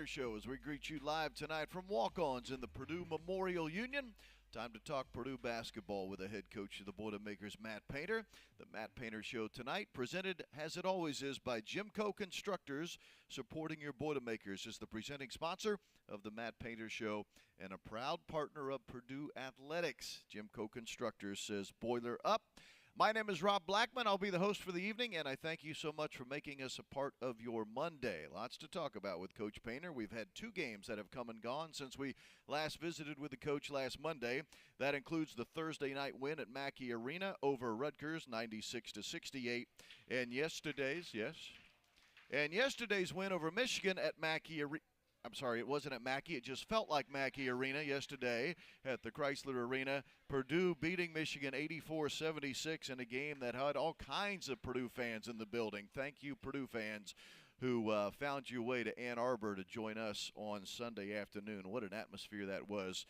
Painter Show as we greet you live tonight from walk-ons in the Purdue Memorial Union. Time to talk Purdue basketball with the head coach of the Boilermakers, Matt Painter. The Matt Painter Show tonight, presented as it always is by GEMCO Constructors, supporting your Boilermakers, is the presenting sponsor of the Matt Painter Show and a proud partner of Purdue Athletics. GEMCO Constructors says Boiler up. My name is Rob Blackman. I'll be the host for the evening, and I thank you so much for making us a part of your Monday. Lots to talk about with Coach Painter. We've had two games that have come and gone since we last visited with the coach last Monday. That includes the Thursday night win at Mackey Arena over Rutgers, 96-68, and yesterday's win over Michigan at Mackey Arena. I'm sorry, it wasn't at Mackey. It just felt like Mackey Arena yesterday at the Chrysler Arena. Purdue beating Michigan 84-76 in a game that had all kinds of Purdue fans in the building. Thank you, Purdue fans, who found your way to Ann Arbor to join us on Sunday afternoon. What an atmosphere that was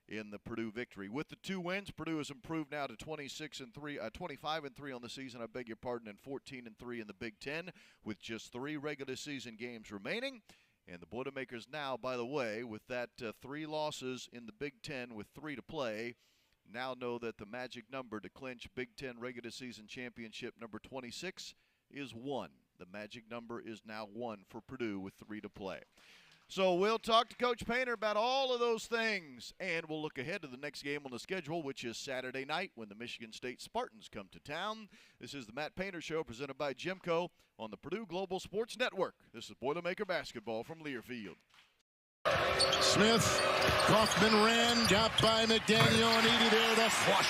in the Purdue victory. With the two wins, Purdue has improved now to 25-3 on the season, I beg your pardon, and 14-3 in the Big Ten with just 3 regular season games remaining. And the Boilermakers now, by the way, with that 3 losses in the Big Ten with 3 to play, now know that the magic number to clinch Big Ten regular season championship number 26 is 1. The magic number is now 1 for Purdue with 3 to play. So we'll talk to Coach Painter about all of those things, and we'll look ahead to the next game on the schedule, which is Saturday night when the Michigan State Spartans come to town. This is the Matt Painter Show presented by GEMCO on the Purdue Global Sports Network. This is Boilermaker basketball from Learfield. Smith, Kaufman ran, got by McDaniel, and Edey there to flush.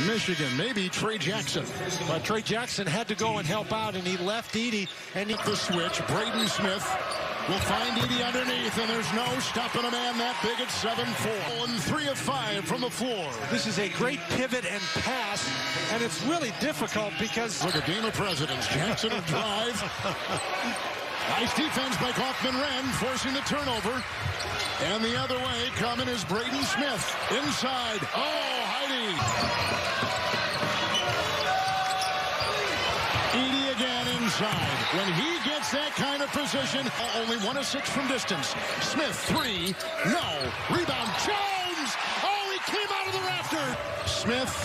Michigan, maybe Trey Jackson. But Trey Jackson had to go and help out, and he left Edey. And the switch, Braden Smith will find Edey underneath, and there's no stopping a man that big at 7'4". And 3 of 5 from the floor. This is a great pivot and pass, and it's really difficult because... Look at Game of Presidents. Jackson will drive. Nice defense by Kaufman-Wren, forcing the turnover. And the other way coming is Braden Smith. Inside. Oh, Heide. Edey again inside. When he gets that kind of position, only 1 of 6 from distance. Smith, 3. No. Rebound. Jones. Oh, he came out of the rafter. Smith.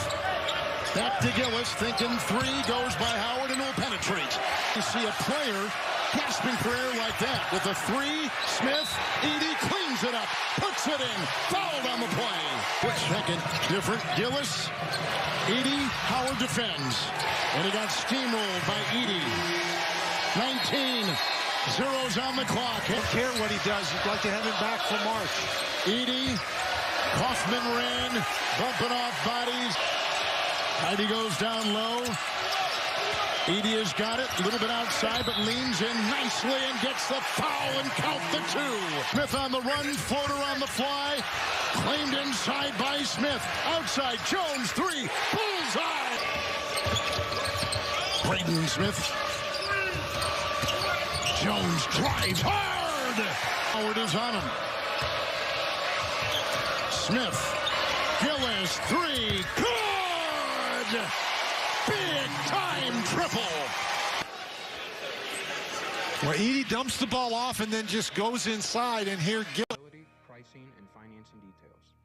Back to Gillis, thinking 3, goes by Howard and will penetrate. You see a player gasping for air like that. With a 3, Smith, Edey cleans it up, puts it in, fouled on the play. Second, different, Gillis, Edey, Howard defends. And he got steamrolled by Edey. 19, zeros on the clock. Don't care what he does, you'd like to have him back for March. Edey, Kaufman-Wren, bumping off bodies. Heide goes down low. Edey has got it, a little bit outside, but leans in nicely and gets the foul and count the 2. Smith on the run, floater on the fly. Claimed inside by Smith. Outside, Jones, 3. Bullseye! Braden Smith. Jones drives hard! Howard is on him. Smith. Gillis, 3. Good! Big-time triple. Well, Edey dumps the ball off and then just goes inside, and here Gillis. Pricing and financing details.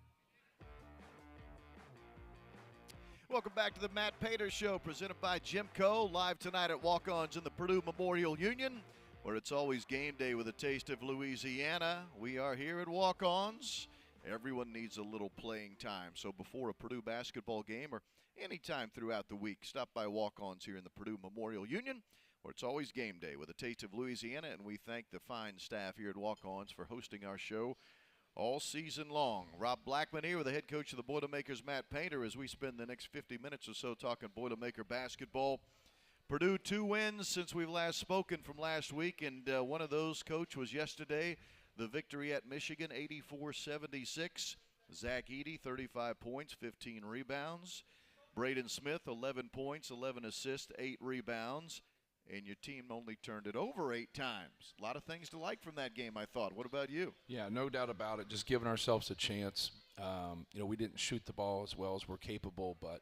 Welcome back to the Matt Painter Show, presented by GEMCO, live tonight at walk-ons in the Purdue Memorial Union, where it's always game day with a taste of Louisiana. We are here at walk-ons. Everyone needs a little playing time, so before a Purdue basketball game or anytime throughout the week, stop by walk-ons here in the Purdue Memorial Union, where it's always game day with a taste of Louisiana, and we thank the fine staff here at walk-ons for hosting our show all season long. Rob Blackman here with the head coach of the Boilermakers, Matt Painter, as we spend the next 50 minutes or so talking Boilermaker basketball. Purdue 2 wins since we've last spoken from last week, and one of those, Coach, was yesterday, the victory at Michigan, 84-76. Zach Edey, 35 points, 15 rebounds. Braden Smith, 11 points, 11 assists, 8 rebounds. And your team only turned it over 8 times. A lot of things to like from that game, I thought. What about you? Yeah, no doubt about it. Just giving ourselves a chance. We didn't shoot the ball as well as we're capable, but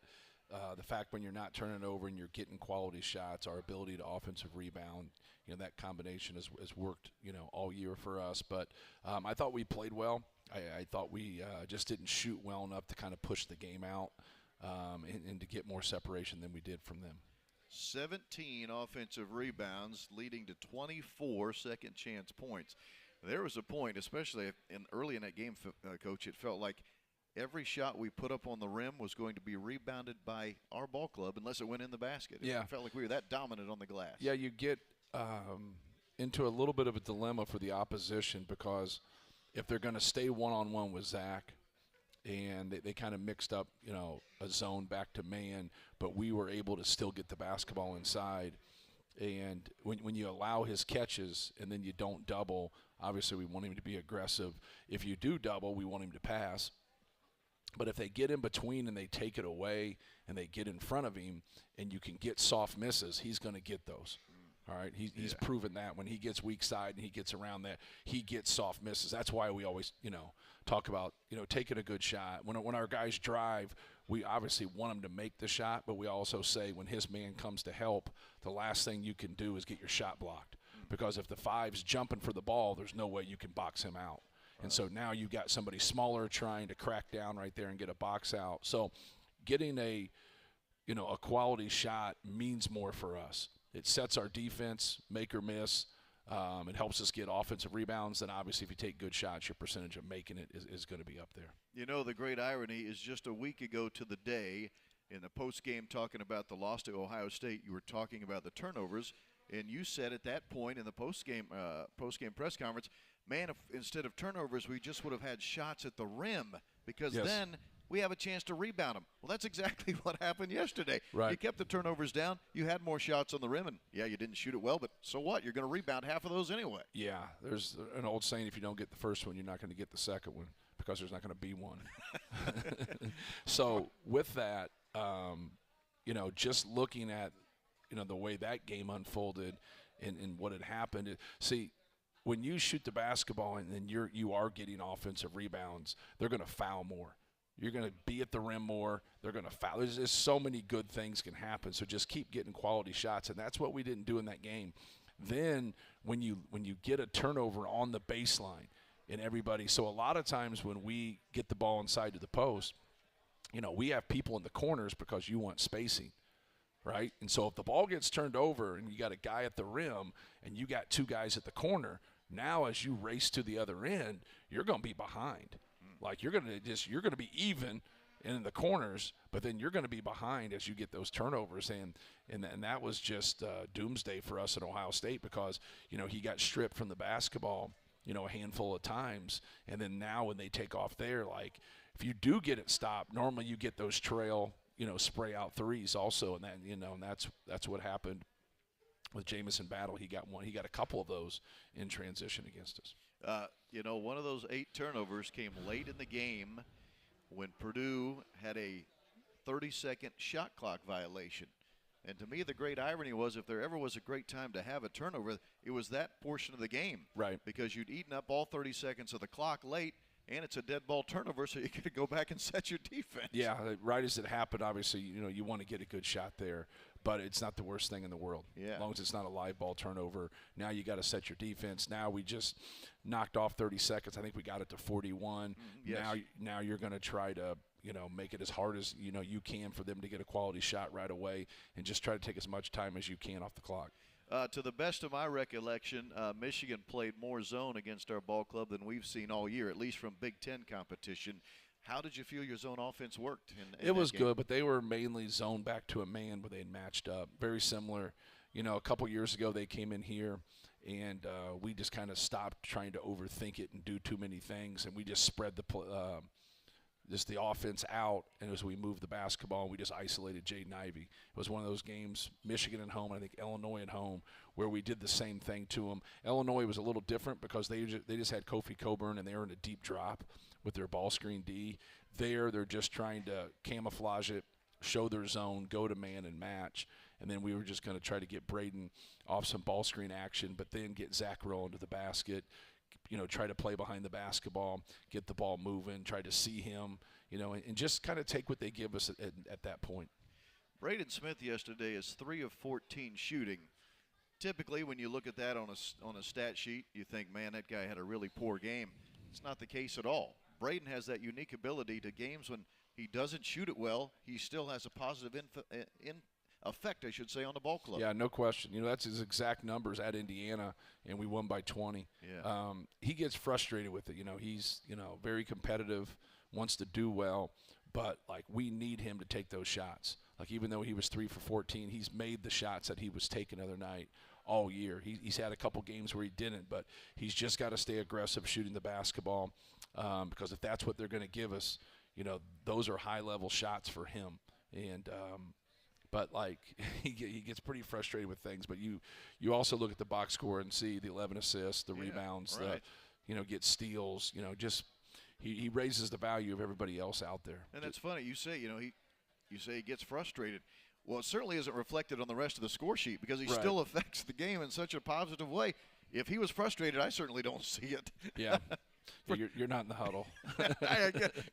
The fact when you're not turning over and you're getting quality shots, our ability to offensive rebound, that combination has worked, all year for us. But I thought we played well. I thought we just didn't shoot well enough to kind of push the game out and to get more separation than we did from them. 17 offensive rebounds, leading to 24 second-chance points. There was a point, especially early in that game, Coach, it felt like every shot we put up on the rim was going to be rebounded by our ball club unless it went in the basket. Yeah. It felt like we were that dominant on the glass. Yeah, you get into a little bit of a dilemma for the opposition because if they're going to stay one-on-one with Zach, and they kind of mixed up, a zone back to man, but we were able to still get the basketball inside. And when you allow his catches and then you don't double, obviously we want him to be aggressive. If you do double, we want him to pass. But if they get in between and they take it away and they get in front of him and you can get soft misses, he's going to get those. All right, he's proven that when he gets weak side and he gets around that, he gets soft misses. That's why we always, talk about, taking a good shot. When our guys drive, we obviously want them to make the shot, but we also say when his man comes to help, the last thing you can do is get your shot blocked. Because if the five's jumping for the ball, there's no way you can box him out. And so now you've got somebody smaller trying to crack down right there and get a box out. So getting a quality shot means more for us. It sets our defense, make or miss. It helps us get offensive rebounds. Then obviously if you take good shots, your percentage of making it is going to be up there. The great irony is just a week ago to the day in the post-game talking about the loss to Ohio State, you were talking about the turnovers, and you said at that point in the post-game press conference, man, if instead of turnovers, we just would have had shots at the rim because then we have a chance to rebound them. Well, that's exactly what happened yesterday. Right. You kept the turnovers down. You had more shots on the rim, and, you didn't shoot it well, but so what? You're going to rebound half of those anyway. Yeah, there's an old saying, if you don't get the first one, you're not going to get the second one because there's not going to be one. So with that, just looking at, the way that game unfolded and what had happened, see, when you shoot the basketball and then you are getting offensive rebounds, they're going to foul more. You're going to be at the rim more. They're going to foul. There's so many good things can happen. So just keep getting quality shots, and that's what we didn't do in that game. Then when you get a turnover on the baseline and everybody – so a lot of times when we get the ball inside to the post, we have people in the corners because you want spacing, right? And so if the ball gets turned over and you got a guy at the rim and you got two guys at the corner, now as you race to the other end, you're going to be behind. Like you're going to be even in the corners, but then you're going to be behind as you get those turnovers, and that was just doomsday for us at Ohio State because he got stripped from the basketball a handful of times, and then now when they take off there, like if you do get it stopped, normally you get those trail spray out threes also, and that and that's what happened with Jamison Battle. He got a couple of those in transition against us. One of those 8 turnovers came late in the game when Purdue had a 30-second shot clock violation. And to me, the great irony was if there ever was a great time to have a turnover, it was that portion of the game. Right. Because you'd eaten up all 30 seconds of the clock late, and it's a dead ball turnover, so you got to go back and set your defense. Yeah, right as it happened, obviously, you want to get a good shot there. But it's not the worst thing in the world. Yeah. As long as it's not a live ball turnover. Now you got to set your defense. Now we just knocked off 30 seconds. I think we got it to 41. Yes. Now you're going to try to, make it as hard as, you can for them to get a quality shot right away and just try to take as much time as you can off the clock. To the best of my recollection, Michigan played more zone against our ball club than we've seen all year, at least from Big Ten competition. How did you feel your zone offense worked? It was good, but they were mainly zoned back to a man where they had matched up. Very similar. A couple years ago they came in here, and we just kind of stopped trying to overthink it and do too many things, and we just spread the offense out, and as we moved the basketball, we just isolated Jaden Ivey. It was one of those games, Michigan at home, and I think Illinois at home, where we did the same thing to them. Illinois was a little different because they just had Kofi Coburn, and they were in a deep drop with their ball screen D. They're just trying to camouflage it, show their zone, go to man and match. And then we were just going to try to get Braden off some ball screen action, but then get Zach Rowe into the basket, try to play behind the basketball, get the ball moving, try to see him, and just kind of take what they give us at that point. Braden Smith yesterday is 3 of 14 shooting. Typically, when you look at that on a stat sheet, you think, man, that guy had a really poor game. It's not the case at all. Braden has that unique ability to games when he doesn't shoot it well, he still has a positive effect, I should say, on the ball club. Yeah, no question. You know, that's his exact numbers at Indiana, and we won by 20. Yeah. He gets frustrated with it. You know, he's, very competitive, wants to do well, but, like, we need him to take those shots. Like, even though he was 3 for 14, he's made the shots that he was taking the other night all year. He's had a couple games where he didn't, but he's just got to stay aggressive shooting the basketball because if that's what they're going to give us, those are high-level shots for him. And but, like, he gets pretty frustrated with things. But you also look at the box score and see the 11 assists, the rebounds, right. Get steals. Just he raises the value of everybody else out there. And that's funny. You say, you say he gets frustrated. Well, it certainly isn't reflected on the rest of the score sheet because he still affects the game in such a positive way. If he was frustrated, I certainly don't see it. Yeah. You're not in the huddle.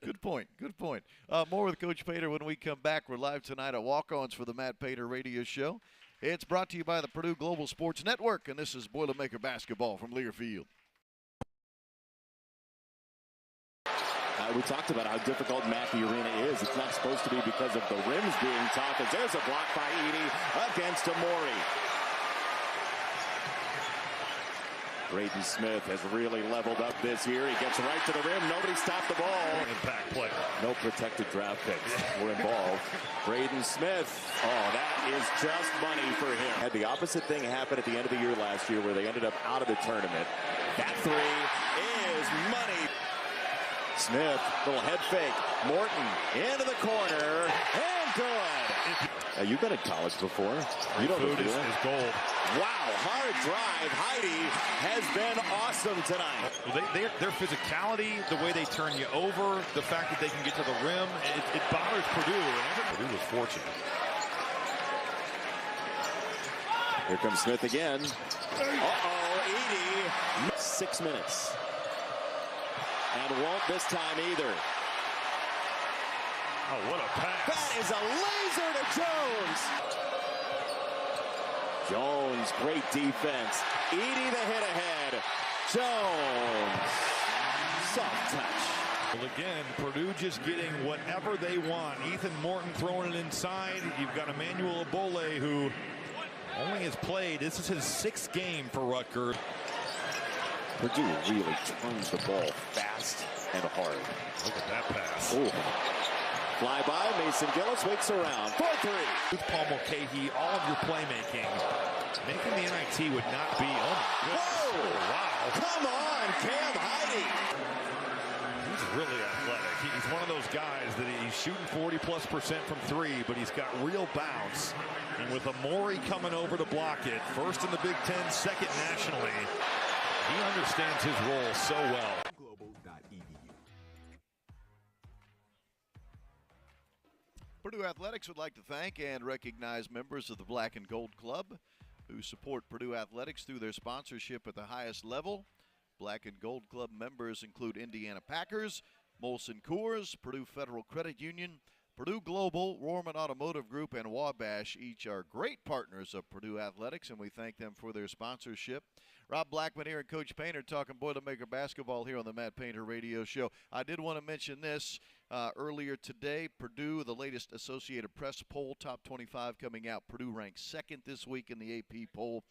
Good point. Good point. More with Coach Painter when we come back. We're live tonight at Walk-Ons for the Matt Painter Radio Show. It's brought to you by the Purdue Global Sports Network, and this is Boilermaker Basketball from Learfield. We talked about how difficult Mackey Arena is. It's not supposed to be because of the rims being tough. As there's a block by Edey against Amori. Braden Smith has really leveled up this year. He gets right to the rim. Nobody stopped the ball. Impact player. No protected draft picks were involved. Braden Smith. Oh, that is just money for him. Had the opposite thing happen at the end of the year last year where they ended up out of the tournament. That three is money. Smith, little head fake. Morton into the corner and good. You've been at college before. You don't Food is gold. Wow, hard drive. Heide has been awesome tonight. Well, their physicality, the way they turn you over, the fact that they can get to the rim, it bothers Purdue. And Purdue was fortunate. Here comes Smith again. Edey. 6 minutes. And won't this time either. Oh, what a pass. That is a laser to Jones. Jones, great defense. Edey the hit ahead. Jones, soft touch. Well, again, Purdue just getting whatever they want. Ethan Morton throwing it inside. You've got Emmanuel Abole, who only has played. This is his 6th game for Rutgers. Purdue really turns the ball fast and hard. Look at that pass. Ooh. Fly by, Mason Gillis wakes around. 4-3. With Paul Mulcahy, all of your playmaking. Making the NIT would not be, oh my goodness. Whoa! Oh, wow. Come on, Cam Heide. He's really athletic. He's one of those guys that he's shooting 40+% from 3, but he's got real bounce. And with Amori coming over to block it, first in the Big Ten, second nationally, he understands his role so well. Purdue Athletics would like to thank and recognize members of the Black and Gold Club who support Purdue Athletics through their sponsorship at the highest level. Black and Gold Club members include Indiana Packers, Molson Coors, Purdue Federal Credit Union, Purdue Global, Rorman Automotive Group, and Wabash. Each are great partners of Purdue Athletics, and we thank them for their sponsorship. Rob Blackman here and Coach Painter talking Boilermaker basketball here on the Matt Painter Radio Show. I did want to mention this earlier today. Purdue, the latest Associated Press poll, top 25 coming out. Purdue ranked 2nd this week in the AP poll,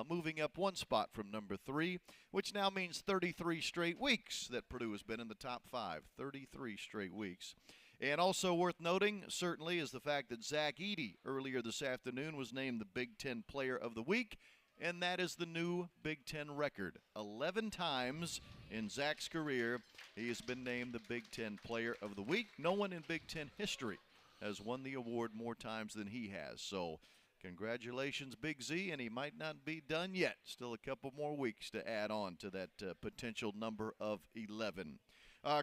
moving up 1 spot from number 3, which now means 33 straight weeks that Purdue has been in the top 5. 33 straight weeks. And also worth noting, certainly, is the fact that Zach Edey earlier this afternoon was named the Big Ten Player of the Week, and that is the new Big Ten record. 11 times in Zach's career, he has been named the Big Ten Player of the Week. No one in Big Ten history has won the award more times than he has. So congratulations, Big Z, and he might not be done yet. Still a couple more weeks to add on to that potential number of 11.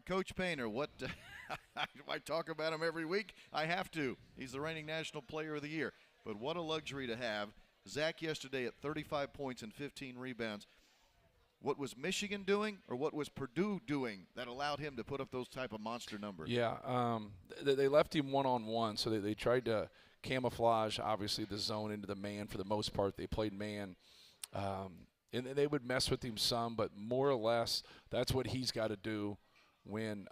Coach Painter, what I talk about him every week. I have to. He's the reigning National Player of the Year. But what a luxury to have. Zach yesterday at 35 points and 15 rebounds. What was Michigan doing or what was Purdue doing that allowed him to put up those type of monster numbers? Yeah, they left him one-on-one, so they tried to camouflage, obviously, the zone into the man for the most part. They played man. And they would mess with him some, but more or less that's what he's got to do when,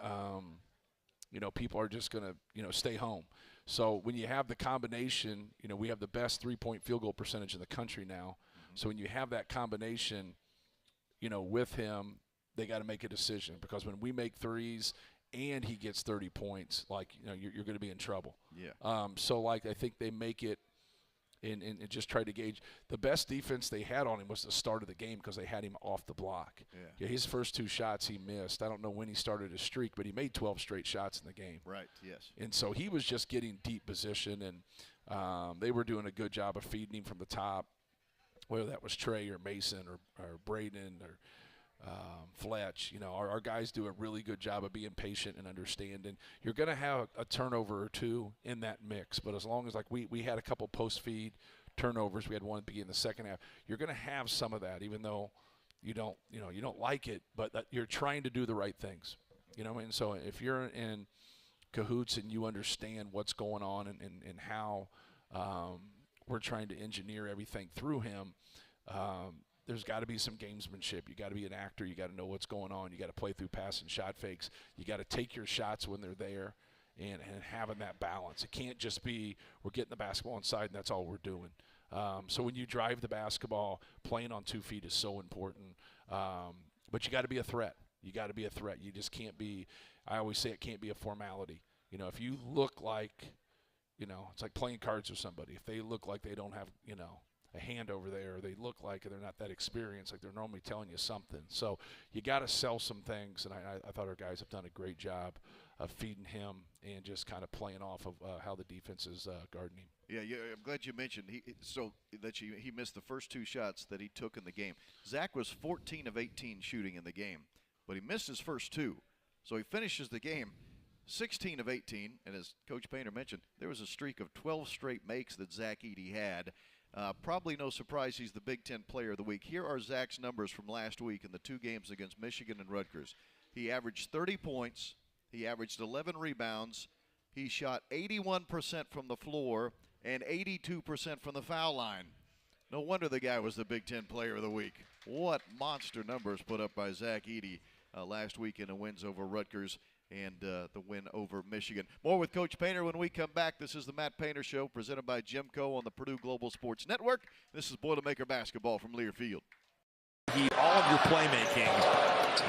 people are just going to, stay home. So when you have the combination, we have the best three-point field goal percentage in the country now. So when you have that combination, with him, they got to make a decision, because when we make threes and he gets 30 points, you're going to be in trouble. Yeah. I think they make it and just try to gauge. The best defense they had on him was the start of the game, because they had him off the block. Yeah, his first 2 shots he missed. I don't know when he started his streak, but he made 12 straight shots in the game. Right, yes. And so he was just getting deep position, and they were doing a good job of feeding him from the top, whether that was Trey or Mason or Braden or Fletch. Our guys do a really good job of being patient and understanding. You're going to have a turnover or two in that mix, but as long as we had a couple post-feed turnovers, we had one at the beginning of the second half, you're going to have some of that, even though you don't like it, but that you're trying to do the right things. And so if you're in cahoots and you understand what's going on and how we're trying to engineer everything through him, there's got to be some gamesmanship. You got to be an actor. You got to know what's going on. You got to play through pass and shot fakes. You got to take your shots when they're there, and having that balance. It can't just be we're getting the basketball inside and that's all we're doing. So when you drive the basketball, playing on 2 feet is so important. But you got to be a threat. You got to be a threat. You just can't be. I always say it can't be a formality. If you look like, it's like playing cards with somebody. If they look like they don't have, a hand over there, or they look like they're not that experienced, like they're normally telling you something. So you got to sell some things, and I thought our guys have done a great job of feeding him and just kind of playing off of how the defense is guarding him. Yeah, I'm glad you mentioned he missed the first 2 shots that he took in the game. Zach was 14 of 18 shooting in the game, but he missed his first 2. So he finishes the game 16 of 18, and as Coach Painter mentioned, there was a streak of 12 straight makes that Zach Edey had. Probably no surprise he's the Big Ten Player of the Week. Here are Zach's numbers from last week in the 2 games against Michigan and Rutgers. He averaged 30 points. He averaged 11 rebounds. He shot 81% from the floor and 82% from the foul line. No wonder the guy was the Big Ten Player of the Week. What monster numbers put up by Zach Edey last week in the wins over Rutgers and the win over Michigan. More with Coach Painter when we come back. This is the Matt Painter Show, presented by GEMCO on the Purdue Global Sports Network. This is Boilermaker Basketball from Learfield. All of your playmaking,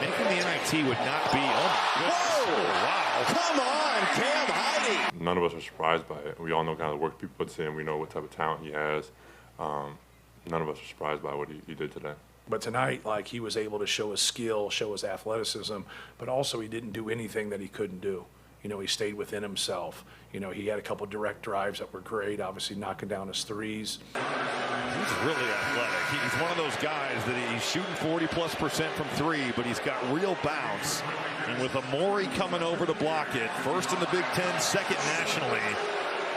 making the NIT would not be. Oh, wow. Come on, Cam Heide. None of us are surprised by it. We all know kind of the work he puts in. We know what type of talent he has. None of us are surprised by what he did today. But tonight, he was able to show his skill, show his athleticism, but also he didn't do anything that he couldn't do. He stayed within himself. He had a couple direct drives that were great, obviously knocking down his threes. He's really athletic. He's one of those guys that he's shooting 40+% from 3, but he's got real bounce. And with Amori coming over to block it, first in the Big Ten, second nationally.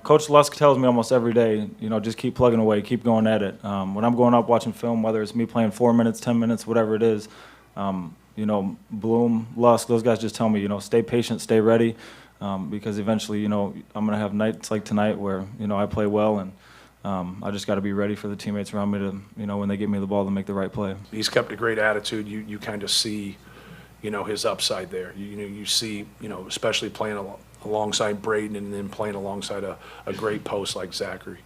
Coach Lusk tells me almost every day, just keep plugging away, keep going at it. When I'm going up watching film, whether it's me playing 4 minutes, 10 minutes, whatever it is, Bloom, Lusk, those guys just tell me, stay patient, stay ready, because eventually, I'm going to have nights like tonight where, I play well, and I just got to be ready for the teammates around me to, when they give me the ball, to make the right play. He's kept a great attitude. You kind of see, his upside there. You see, especially playing alongside Braden and then playing alongside a great post like Zachary.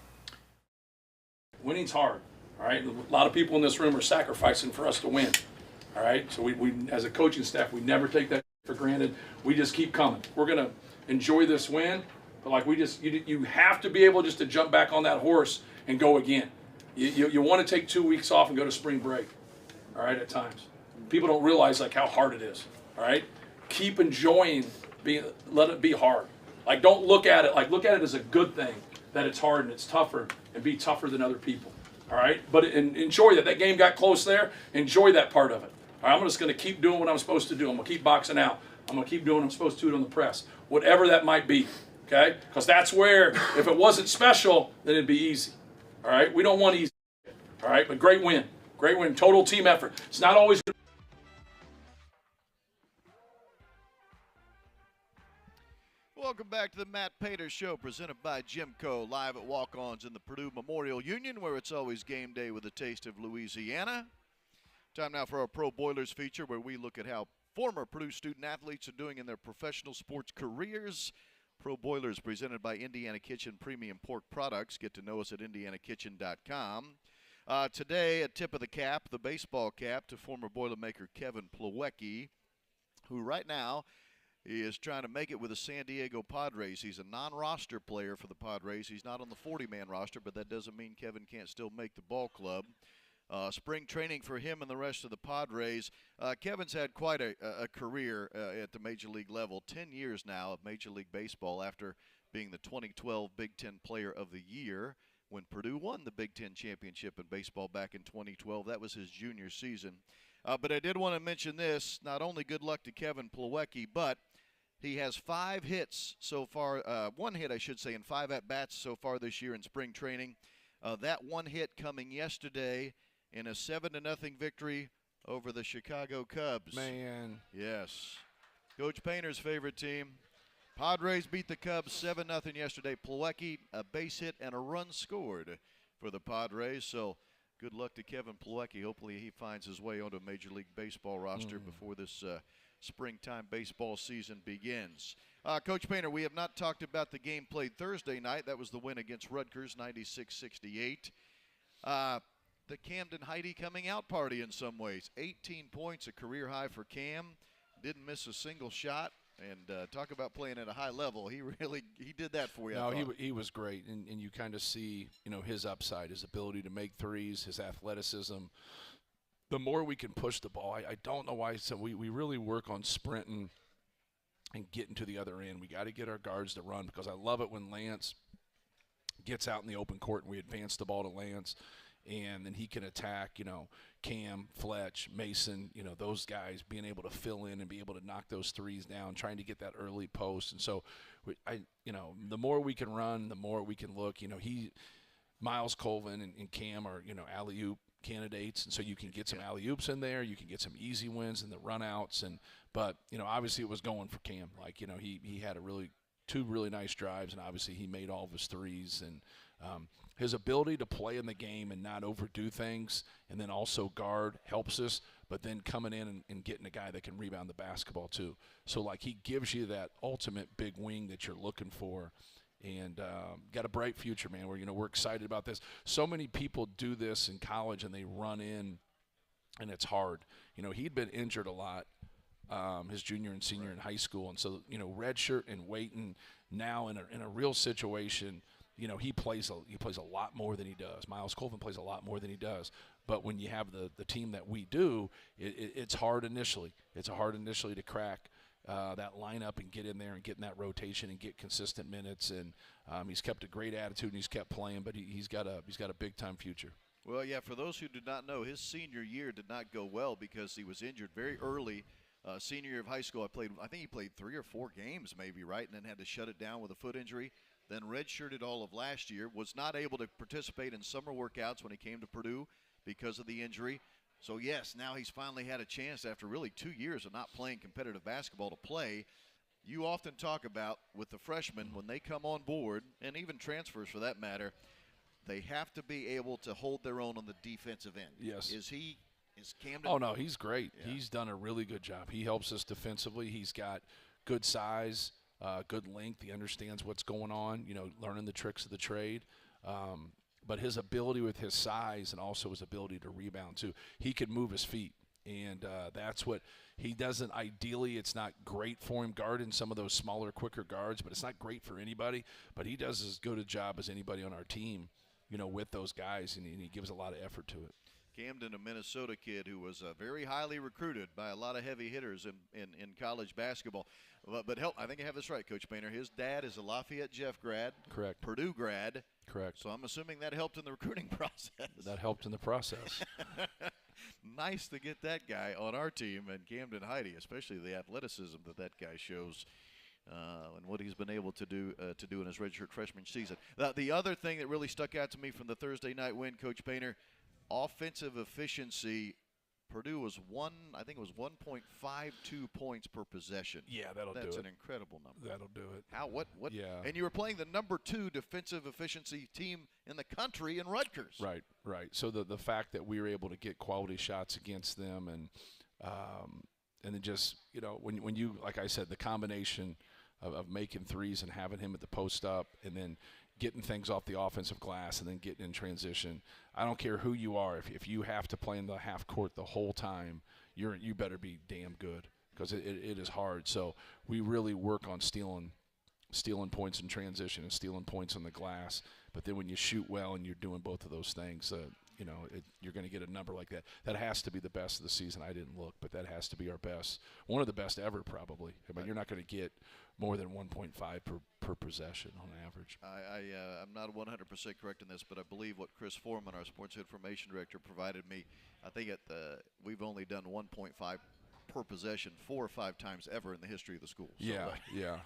Winning's hard, all right? A lot of people in this room are sacrificing for us to win, all right? So we as a coaching staff, we never take that for granted. We just keep coming. We're going to enjoy this win, but you have to be able just to jump back on that horse and go again. You want to take 2 weeks off and go to spring break, all right, at times. People don't realize how hard it is, all right? Keep enjoying let it be hard. Don't look at it, look at it as a good thing, that it's hard and it's tougher, and be tougher than other people, all right? But enjoy that game got close there. Enjoy that part of it. All right, I'm just going to keep doing what I'm supposed to do. I'm going to keep boxing out. I'm going to keep doing what I'm supposed to do on the press, whatever that might be, okay? Because that's where, if it wasn't special, then it'd be easy, all right? We don't want easy, all right? But great win, total team effort. It's not always Welcome back to the Matt Pater Show, presented by GEMCO, live at Walk-Ons in the Purdue Memorial Union, where it's always game day with a taste of Louisiana. Time now for our Pro Boilers feature, where we look at how former Purdue student-athletes are doing in their professional sports careers. Pro Boilers presented by Indiana Kitchen Premium Pork Products. Get to know us at indianakitchen.com. Today, a tip of the cap, the baseball cap, to former Boilermaker Kevin Plawecki, who right now he is trying to make it with the San Diego Padres. He's a non-roster player for the Padres. He's not on the 40-man roster, but that doesn't mean Kevin can't still make the ball club. Spring training for him and the rest of the Padres. Kevin's had quite a career at the Major League level, 10 years now of Major League Baseball after being the 2012 Big Ten Player of the Year when Purdue won the Big Ten championship in baseball back in 2012. That was his junior season. But I did want to mention this. Not only good luck to Kevin Plawecki, but he has 5 hits so far, 1 hit, I should say, and 5 at-bats so far this year in spring training. That 1 hit coming yesterday in a 7-0 victory over the Chicago Cubs. Man. Yes. Coach Painter's favorite team. Padres beat the Cubs 7-0 yesterday. Plawecki, a base hit and a run scored for the Padres. So good luck to Kevin Plawecki. Hopefully he finds his way onto a Major League Baseball roster before this springtime baseball season begins. Coach Painter, we have not talked about the game played Thursday night. That was the win against Rutgers, 96-68. The Camden Heide coming out party in some ways. 18 points, a career high for Cam. Didn't miss a single shot. And talk about playing at a high level. He did that for you. No, he was great. And you kind of see, his upside, his ability to make threes, his athleticism. The more we can push the ball, I don't know why. So we really work on sprinting and getting to the other end. We got to get our guards to run, because I love it when Lance gets out in the open court and we advance the ball to Lance, and then he can attack, Cam, Fletch, Mason, those guys being able to fill in and be able to knock those threes down, trying to get that early post. And so, the more we can run, the more we can look. Miles Colvin and Cam are, alley-oop candidates, and so you can get some alley-oops in there. You can get some easy wins in the run-outs. But obviously it was going for Cam. He had 2 really nice drives, and obviously he made all of his threes. And his ability to play in the game and not overdo things, and then also guard, helps us. But then coming in and getting a guy that can rebound the basketball too. So he gives you that ultimate big wing that you're looking for. And got a bright future, man. We're excited about this. So many people do this in college and they run in, and it's hard. He'd been injured a lot his junior and senior in high school, and so redshirt and waiting now in a real situation. He plays a lot more than he does. Miles Colvin plays a lot more than he does. But when you have the team that we do, it's hard initially. It's hard initially to crack that lineup and get in there and get in that rotation and get consistent minutes. And he's kept a great attitude and he's kept playing, but he's got a big time future. Well, yeah, for those who did not know, his senior year did not go well because he was injured very early. Senior year of high school, I think he played 3 or 4 games maybe, right, and then had to shut it down with a foot injury. Then redshirted all of last year, was not able to participate in summer workouts when he came to Purdue because of the injury. So, yes, now he's finally had a chance after really 2 years of not playing competitive basketball to play. You often talk about with the freshmen when they come on board, and even transfers for that matter, they have to be able to hold their own on the defensive end. Yes. Is Camden? Oh, no, he's great. Yeah. He's done a really good job. He helps us defensively. He's got good size, good length. He understands what's going on, learning the tricks of the trade. But his ability with his size and also his ability to rebound too. He can move his feet, and that's what he doesn't. Ideally, it's not great for him guarding some of those smaller, quicker guards, but it's not great for anybody. But he does as good a job as anybody on our team, with those guys, and he gives a lot of effort to it. Camden, a Minnesota kid who was very highly recruited by a lot of heavy hitters in college basketball. But I think I have this right, Coach Painter. His dad is a Lafayette Jeff grad. Correct. Purdue grad. Correct. So I'm assuming that helped in the recruiting process. That helped in the process. Nice to get that guy on our team, and Camden Heide, especially the athleticism that guy shows. And what he's been able to do in his redshirt freshman season. The other thing that really stuck out to me from the Thursday night win, Coach Painter, offensive efficiency. Purdue was I think it was 1.52 points per possession. Yeah, that'll do it. That's an incredible number. That'll do it. How? What? Yeah. And you were playing the number 2 defensive efficiency team in the country in Rutgers. Right. So the fact that we were able to get quality shots against them, and then just, you know, when you, like I said, the combination of making threes and having him at the post up, and then getting things off the offensive glass, and then getting in transition. I don't care who you are. If you have to play in the half court the whole time, you better be damn good, because it is hard. So we really work on stealing points in transition and stealing points on the glass. But then when you shoot well and you're doing both of those things, you know, you're going to get a number like that. That has to be the best of the season. I didn't look, but that has to be our best. One of the best ever, probably. I mean, you're not going to get more than 1.5 per possession on average. I'm not 100% correct in this, but I believe what Chris Foreman, our sports information director, provided me, I think we've only done 1.5 per possession 4 or 5 times ever in the history of the school. So yeah.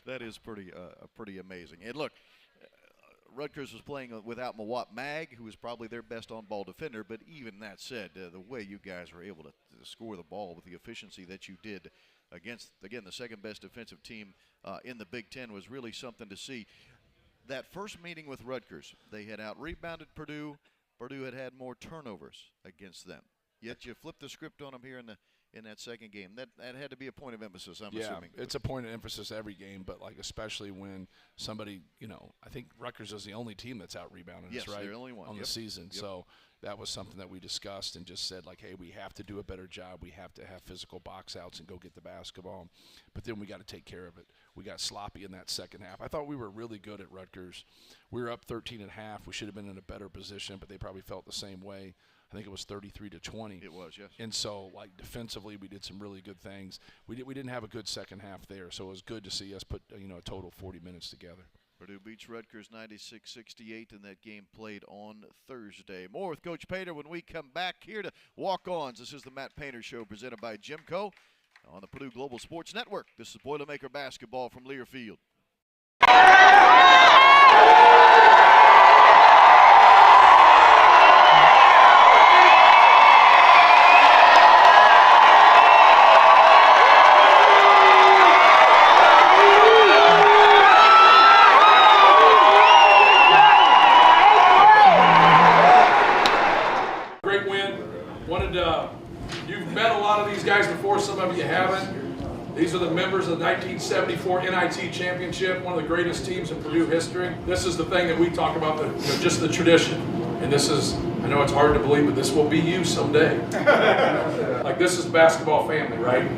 That is pretty amazing. And look, Rutgers was playing without Mawat Mag, who was probably their best on-ball defender. But even that said, the way you guys were able to score the ball with the efficiency that you did against, again, the second-best defensive team in the Big Ten was really something to see. That first meeting with Rutgers, they had out-rebounded Purdue. Purdue had more turnovers against them. Yet you flipped the script on them here in that second game. That had to be a point of emphasis, I'm assuming. Yeah, it's a point of emphasis every game, but like especially when somebody, you know, I think Rutgers is the only team that's out-rebounded us, right? Yes, they're the only one. On the season. Yep. So that was something that we discussed and just said, like, hey, we have to do a better job. We have to have physical box outs and go get the basketball. But then we got to take care of it. We got sloppy in that second half. I thought we were really good at Rutgers. We were up 13 at half. We should have been in a better position, but they probably felt the same way. I think it was 33-20. It was, yes. And so, like, defensively, we did some really good things. We didn't have a good second half there, so it was good to see us put, you know, a total 40 minutes together. Purdue beats Rutgers 96-68, and that game played on Thursday. More with Coach Painter when we come back here to Walk-Ons. This is the Matt Painter Show presented by GEMCO on the Purdue Global Sports Network. This is Boilermaker basketball from Learfield. You've met a lot of these guys before, some of you haven't. These are the members of the 1974 NIT Championship, one of the greatest teams in Purdue history. This is the thing that we talk about, just the tradition. And this is, I know it's hard to believe, but this will be you someday. Like, this is the basketball family, right?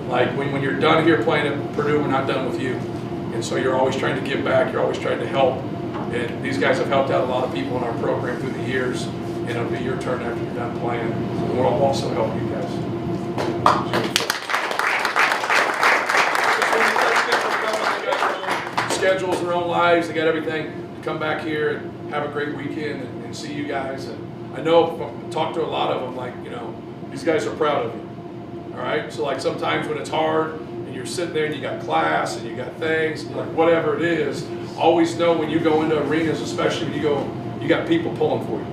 Like, when you're done here playing at Purdue, we're not done with you. And so you're always trying to give back, you're always trying to help. And these guys have helped out a lot of people in our program through the years. And it'll be your turn after you're done playing. And we'll also help you guys. Schedules, their own lives, they got everything. Come back here and have a great weekend and see you guys. And I know, talk to a lot of them, like, you know, these guys are proud of you. All right? So, like, sometimes when it's hard and you're sitting there and you got class and you got things, like whatever it is, always know when you go into arenas, especially when you got people pulling for you.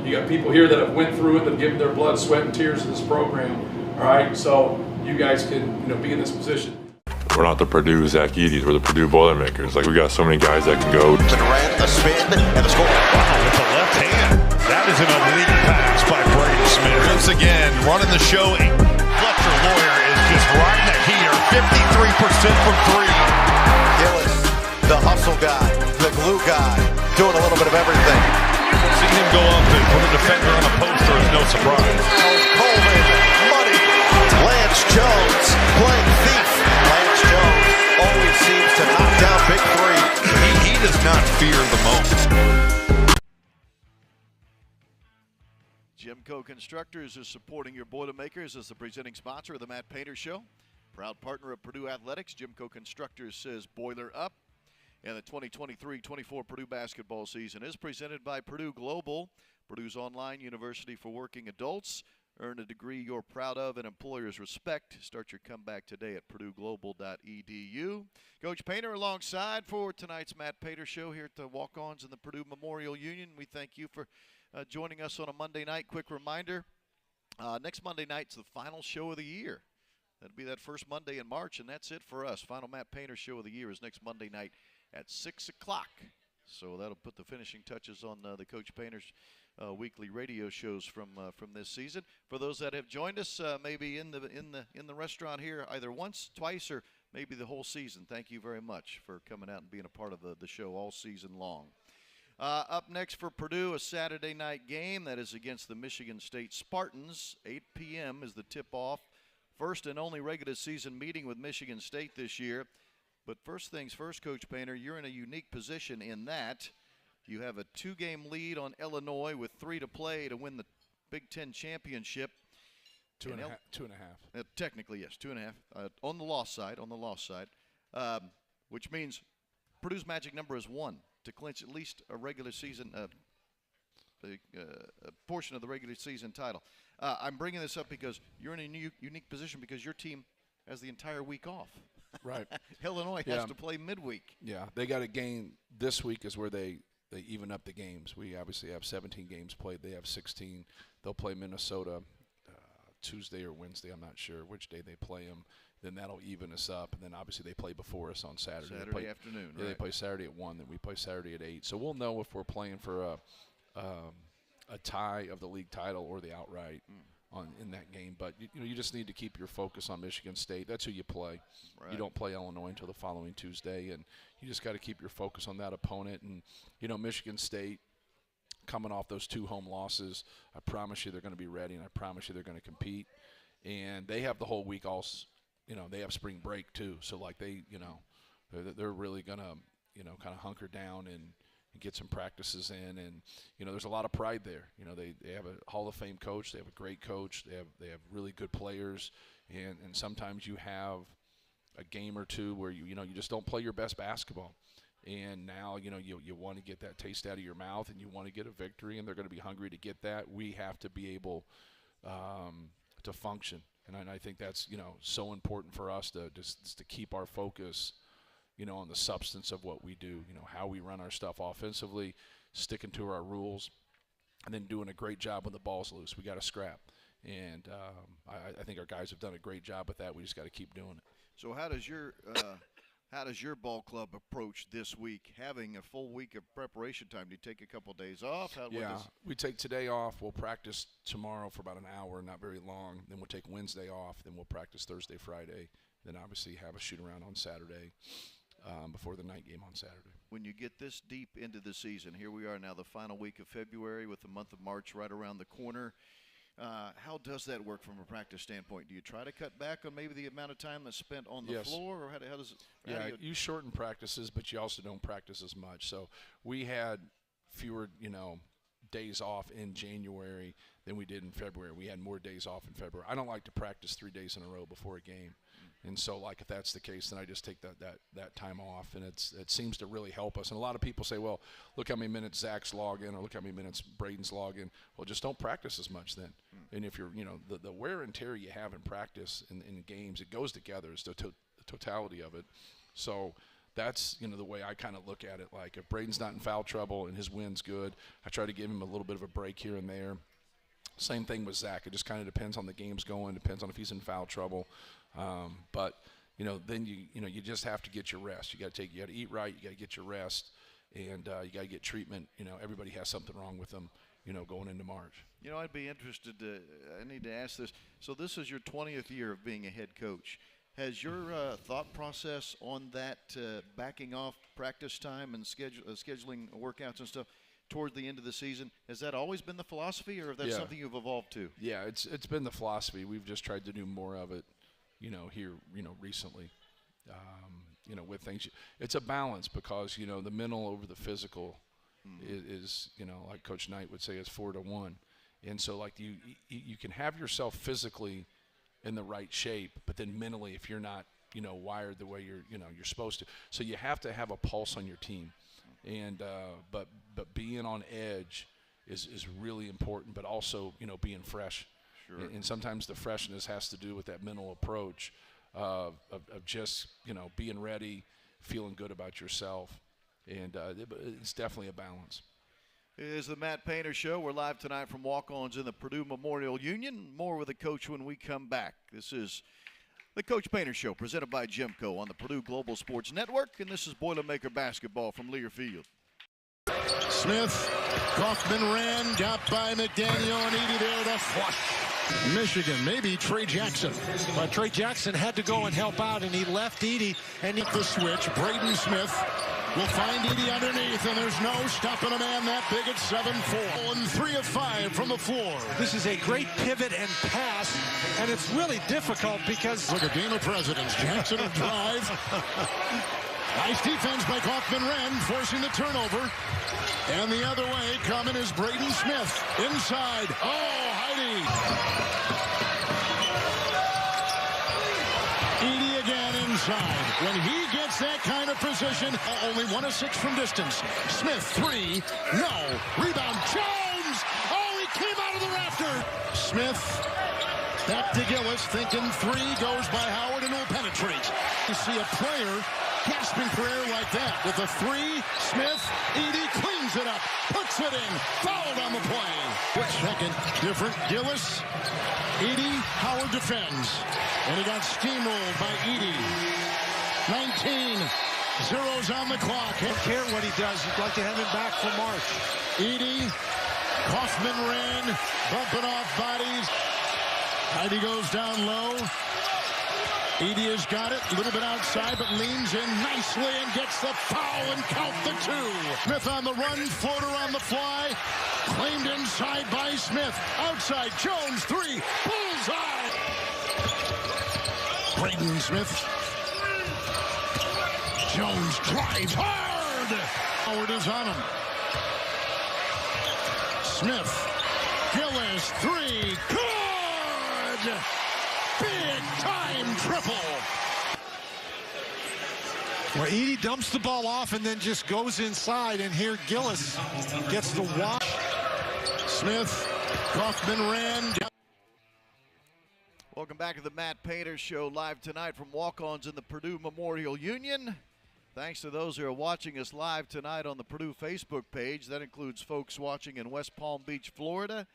You got people here that have went through it, that have given their blood, sweat, and tears to this program. All right, so you guys can, you know, be in this position. We're not the Purdue Zach Edeys, we're the Purdue Boilermakers. Like, we got so many guys that can go. A spin and a score. Wow, with the left hand. That is an elite pass by Braden Smith. Once again, running the show. Fletcher Lawyer is just riding the heater. 53% from three. Gillis, the hustle guy, the glue guy, doing a little bit of everything. Seeing him go up and put a defender on a poster is no surprise. Colvin, Money, Lance Jones playing thief. Lance Jones always seems to knock down big three. He does not fear the moment. GEMCO Constructors is supporting your Boilermakers as the presenting sponsor of the Matt Painter Show. Proud partner of Purdue Athletics, GEMCO Constructors says boiler up. And the 2023-24 Purdue basketball season is presented by Purdue Global, Purdue's online university for working adults. Earn a degree you're proud of and employers respect. Start your comeback today at purdueglobal.edu. Coach Painter alongside for tonight's Matt Painter Show here at the Walk-Ons in the Purdue Memorial Union. We thank you for joining us on a Monday night. Quick reminder, Next Monday night's the final show of the year. That'll be that first Monday in March, and that's it for us. Final Matt Painter show of the year is next Monday night at 6 o'clock. So that'll put the finishing touches on the Coach Painter's weekly radio shows from this season. For those that have joined us, maybe in the restaurant here, either once, twice, or maybe the whole season, thank you very much for coming out and being a part of the show all season long. Up next for Purdue, a Saturday night game that is against the Michigan State Spartans. 8 p.m. is the tip-off. First and only regular season meeting with Michigan State this year. But first things first, Coach Painter, you're in a unique position in that you have a 2-game lead on Illinois with 3 to play to win the Big Ten championship. Two and a half. Technically, yes, 2.5 on the loss side. Which means Purdue's magic number is 1 to clinch at least a regular season, a portion of the regular season title. I'm bringing this up because you're in a unique position because your team has the entire week off. Right. Illinois has to play midweek. Yeah, they got a game this week is where they even up the games. We obviously have 17 games played. They have 16. They'll play Minnesota Tuesday or Wednesday. I'm not sure which day they play them. Then that'll even us up. And then obviously they play before us on Saturday. Saturday afternoon, right? They play Saturday at 1. Then we play Saturday at 8. So we'll know if we're playing for a tie of the league title or the outright in that game. But you just need to keep your focus on Michigan State. That's who you play. Right. You don't play Illinois until the following Tuesday, and you just got to keep your focus on that opponent. And Michigan State, coming off those 2 home losses, I promise you they're going to be ready, and I promise you they're going to compete. And they have the whole week they have spring break too. So they're really going to kind of hunker down and get some practices in, and there's a lot of pride there. They have a Hall of Fame coach, they have a great coach, they have really good players, and sometimes you have a game or two where you just don't play your best basketball, and now you want to get that taste out of your mouth and you want to get a victory, and they're going to be hungry to get that. We have to be able to function, and I think that's so important for us to keep our focus on the substance of what we do, how we run our stuff offensively, sticking to our rules, and then doing a great job when the ball's loose. We got to scrap. And I think our guys have done a great job with that. We just got to keep doing it. So how does your ball club approach this week, having a full week of preparation time? Do you take a couple of days off? We take today off. We'll practice tomorrow for about an hour, not very long. Then we'll take Wednesday off. Then we'll practice Thursday, Friday. Then obviously have a shoot-around on Saturday. Before the night game on Saturday. When you get this deep into the season, here we are now, the final week of February with the month of March right around the corner. How does that work from a practice standpoint? Do you try to cut back on maybe the amount of time that's spent on the floor, or how does it? You shorten practices, but you also don't practice as much. So we had fewer, days off in January than we did in February. We had more days off in February. I don't like to practice 3 days in a row before a game. And so, if that's the case, then I just take that time off, and it seems to really help us. And a lot of people say, well, look how many minutes Zach's logging, or look how many minutes Braden's logging. Well, just don't practice as much then. And if you're, the wear and tear you have in practice in games, it goes together. It's the totality of it. So that's, the way I kind of look at it. Like, if Braden's not in foul trouble and his win's good, I try to give him a little bit of a break here and there. Same thing with Zach. It just kind of depends on the game's going, depends on if he's in foul trouble. But then you just have to get your rest. You got to eat right. You got to get your rest, and you got to get treatment. Everybody has something wrong with them. Going into March. I'd be interested I need to ask this. So this is your 20th year of being a head coach. Has your thought process on that backing off practice time and scheduling workouts and stuff toward the end of the season, has that always been the philosophy, or is that something you've evolved to? Yeah, it's been the philosophy. We've just tried to do more of it, here, recently, with things. It's a balance because, the mental over the physical is, like Coach Knight would say, is 4 to 1. And so, you can have yourself physically in the right shape, but then mentally, if you're not, wired the way you're supposed to. So you have to have a pulse on your team. And but being on edge is really important, but also being fresh. Sure. And sometimes the freshness has to do with that mental approach of just being ready, feeling good about yourself, and it's definitely a balance. It is the Matt Painter Show. We're live tonight from walk-ons in the Purdue Memorial Union. More with the coach when we come back. This is the Coach Painter Show presented by GEMCO on the Purdue Global Sports Network, and this is Boilermaker basketball from Learfield. Smith, Kaufman ran, got by McDaniel and Edey there to flush. Michigan, maybe Trey Jackson. But Trey Jackson had to go and help out, and he left Edey. And he The switch, Braden Smith will find Edey underneath, and there's no stopping a man that big at 7'4". And 3 of 5 from the floor. This is a great pivot and pass, and it's really difficult because... Look at Game of Presidents. Jackson will drive. Nice defense by Kaufman-Renn, forcing the turnover. And the other way coming is Braden Smith. Inside. Oh, Heide. Edey again inside. When he gets that kind of position, only 1 of 6 from distance. Smith, 3. No. Rebound. Jones. Oh, he came out of the rafter. Smith. Back to Gillis, thinking 3, goes by Howard and will penetrate. You see a player gasping for air like that. With a 3, Smith, Edey cleans it up, puts it in, fouled on the play. Second, different, Gillis, Edey, Howard defends. And he got steamrolled by Edey. 19, zeros on the clock. Don't care what he does. You'd like to have him back for March. Edey, Kaufman-Renn, bumping off bodies. Heide goes down low. Edey has got it, a little bit outside, but leans in nicely and gets the foul and count the 2. Smith on the run, floater on the fly. Claimed inside by Smith. Outside, Jones, 3, bullseye! Braden Smith. Jones drives hard! Howard is on him. Smith. Gillis, 3, good! Big time triple. Where Edey dumps the ball off and then just goes inside, and here Gillis gets the wash. Smith, Kaufman-Renn. Welcome back to the Matt Painter Show, live tonight from walk-ons in the Purdue Memorial Union. Thanks to those who are watching us live tonight on the Purdue Facebook page. That includes folks watching in West Palm Beach, Florida,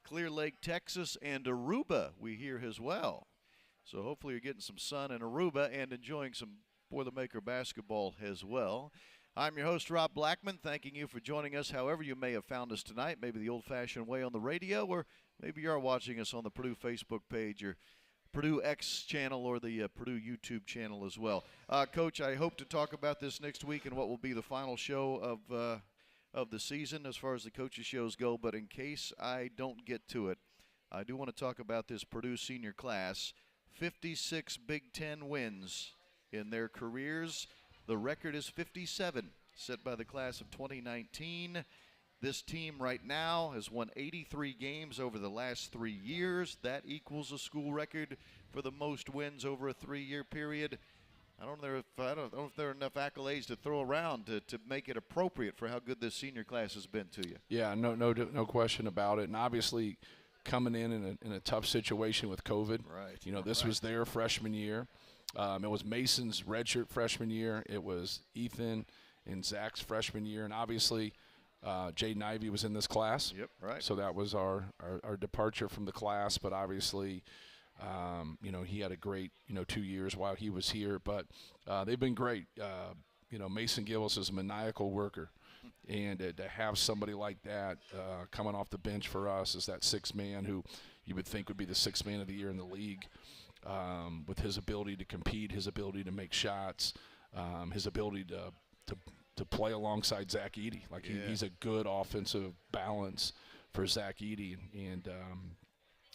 Clear Lake, Texas, and Aruba, we hear as well. So hopefully you're getting some sun in Aruba and enjoying some Boilermaker basketball as well. I'm your host, Rob Blackman, thanking you for joining us however you may have found us tonight, maybe the old-fashioned way on the radio, or maybe you are watching us on the Purdue Facebook page or Purdue X channel or the Purdue YouTube channel as well. Coach, I hope to talk about this next week and what will be the final show of the season as far as the coaches shows go, but in case I don't get to it, I do want to talk about this Purdue senior class. 56 Big Ten wins in their careers. The record is 57, set by the class of 2019. This team right now has won 83 games over the last 3 years. That equals a school record for the most wins over a 3-year period. I don't know if there are enough accolades to throw around to make it appropriate for how good this senior class has been to you. Yeah, no question about it. And obviously, coming in a tough situation with COVID. Right. You know, this was their freshman year. It was Mason's redshirt freshman year. It was Ethan and Zach's freshman year, and obviously, Jaden Ivey was in this class. Yep. Right. So that was our departure from the class, but obviously. You know, he had a great, 2 years while he was here, but they've been great. Mason Gillis is a maniacal worker, and to have somebody like that coming off the bench for us as that sixth man who you would think would be the sixth man of the year in the league, with his ability to compete, his ability to make shots, his ability to play alongside Zach Edey. He's a good offensive balance for Zach Edey, and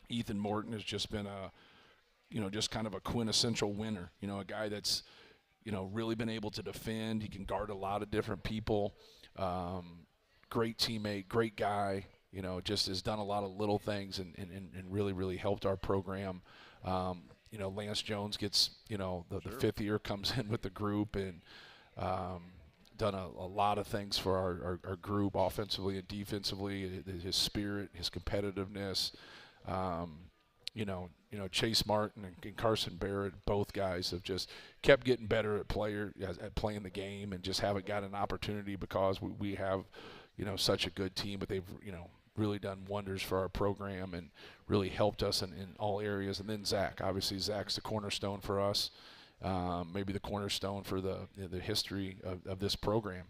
Ethan Morton has just been just kind of a quintessential winner. A guy that's, really been able to defend. He can guard a lot of different people. Great teammate, great guy. Just has done a lot of little things and really, really helped our program. Lance Jones gets, the fifth year comes in with the group and done a lot of things for our group offensively and defensively. His spirit, his competitiveness. Chase Martin and Carson Barrett, both guys have just kept getting better at playing the game and just haven't got an opportunity because we have, such a good team, but they've, really done wonders for our program and really helped us in all areas. And then Zach, obviously Zach's the cornerstone for us, maybe the cornerstone for the history of this program,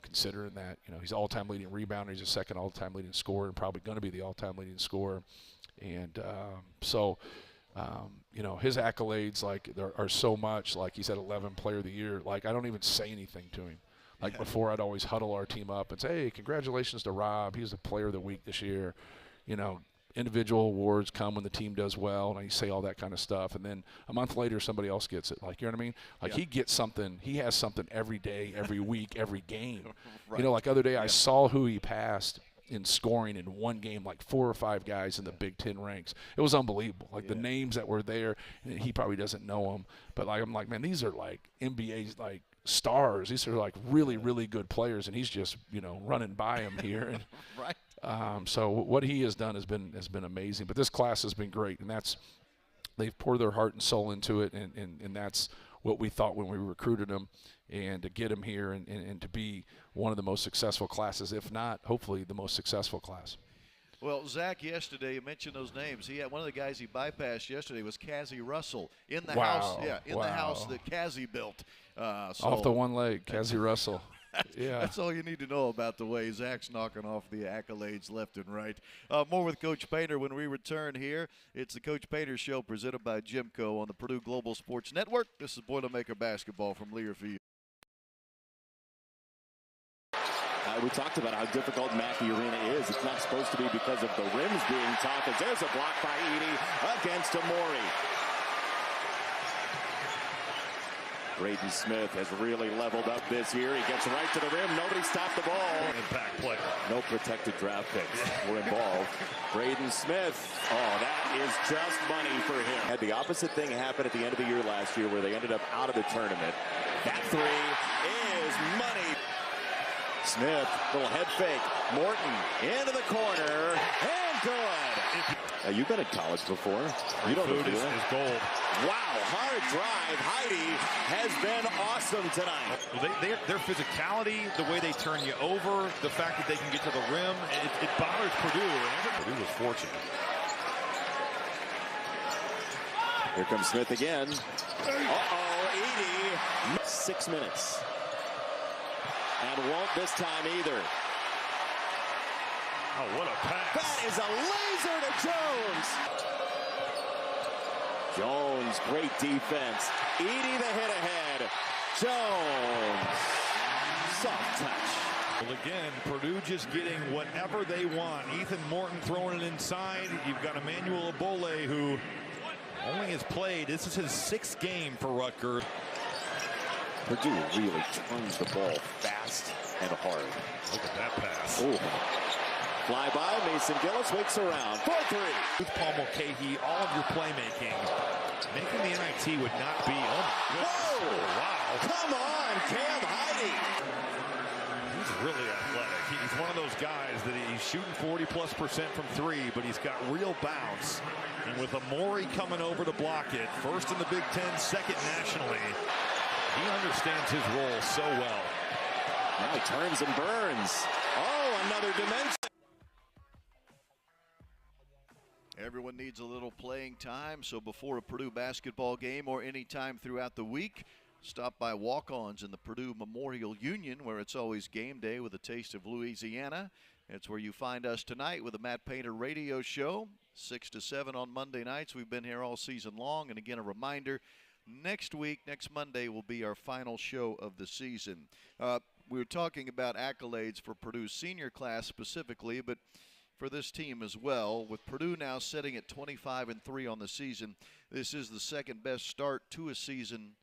considering that, he's all-time leading rebounder, he's a second all-time leading scorer, and probably going to be the all-time leading scorer. And his accolades, there are so much. Like, he's at 11 Player of the Year. Like, I don't even say anything to him. Like, before, I'd always huddle our team up and say, hey, congratulations to Rob. He's the Player of the Week this year. Individual awards come when the team does well, and I say all that kind of stuff. And then a month later, somebody else gets it. Like, you know what I mean? Like, he gets something. He has something every day, every week, every game. Right. Like other day, I saw who he passed in scoring in one game, like 4 or 5 guys in the Big Ten ranks. It was unbelievable. Like, the names that were there, and he probably doesn't know them. But, I'm like, man, these are, NBA's, stars. These are, really, really good players, and he's just, running by them here. And, right. So what he has done has been amazing. But this class has been great, and they've poured their heart and soul into it, and that's what we thought when we recruited him. And to get him here and to be one of the most successful classes, if not, hopefully, the most successful class. Well, Zach, yesterday, you mentioned those names. He had one of the guys he bypassed yesterday was Cassie Russell in the house. Yeah, in the house that Cassie built. Off the one leg, Cassie Russell. Yeah, that's all you need to know about the way Zach's knocking off the accolades left and right. More with Coach Painter when we return here. It's the Coach Painter Show presented by GEMCO on the Purdue Global Sports Network. This is Boilermaker basketball from Learfield. We talked about how difficult Mackey Arena is. It's not supposed to be because of the rims being tough. As there's a block by Edey against Amori. Braden Smith has really leveled up this year. He gets right to the rim. Nobody stopped the ball. Impact player. No protected draft picks were involved. Braden Smith. Oh, that is just money for him. Had the opposite thing happen at the end of the year last year where they ended up out of the tournament. That three is money. Smith, little head fake. Morton into the corner and good. You've been at college before. You don't know food is gold. Wow, hard drive. Heide has been awesome tonight. Well, their physicality, the way they turn you over, the fact that they can get to the rim, it bothers Purdue. And Purdue was fortunate. Here comes Smith again. Edey. 6 minutes. And won't this time either. Oh, what a pass. That is a laser to Jones. Jones, great defense. Edey the hit ahead. Jones. Soft touch. Well, again, Purdue just getting whatever they want. Ethan Morton throwing it inside. You've got Emmanuel Abole, who only has played. This is his 6th game for Rutgers. Purdue really turns the ball fast and hard. Look at that pass. Ooh. Fly by, Mason Gillis wakes around. 4-3. With Paul Mulcahy, all of your playmaking. Making the NIT would not be, oh my goodness. Whoa! Oh, wow. Come on, Camden Heide. He's really athletic. He's one of those guys that he's shooting 40+% from 3, but he's got real bounce. And with Amori coming over to block it, first in the Big Ten, second nationally, he understands his role so well. Now he turns and burns. Oh, another dimension. Everyone needs a little playing time, so before a Purdue basketball game or any time throughout the week, stop by Walk-Ons in the Purdue Memorial Union, where it's always game day with a taste of Louisiana. It's where you find us tonight with the Matt Painter Radio Show, 6 to 7 on Monday nights. We've been here all season long, and again, a reminder, next week, next Monday, will be our final show of the season. We were talking about accolades for Purdue's senior class specifically, but for this team as well. With Purdue now sitting at 25-3 on the season, this is the second best start to a season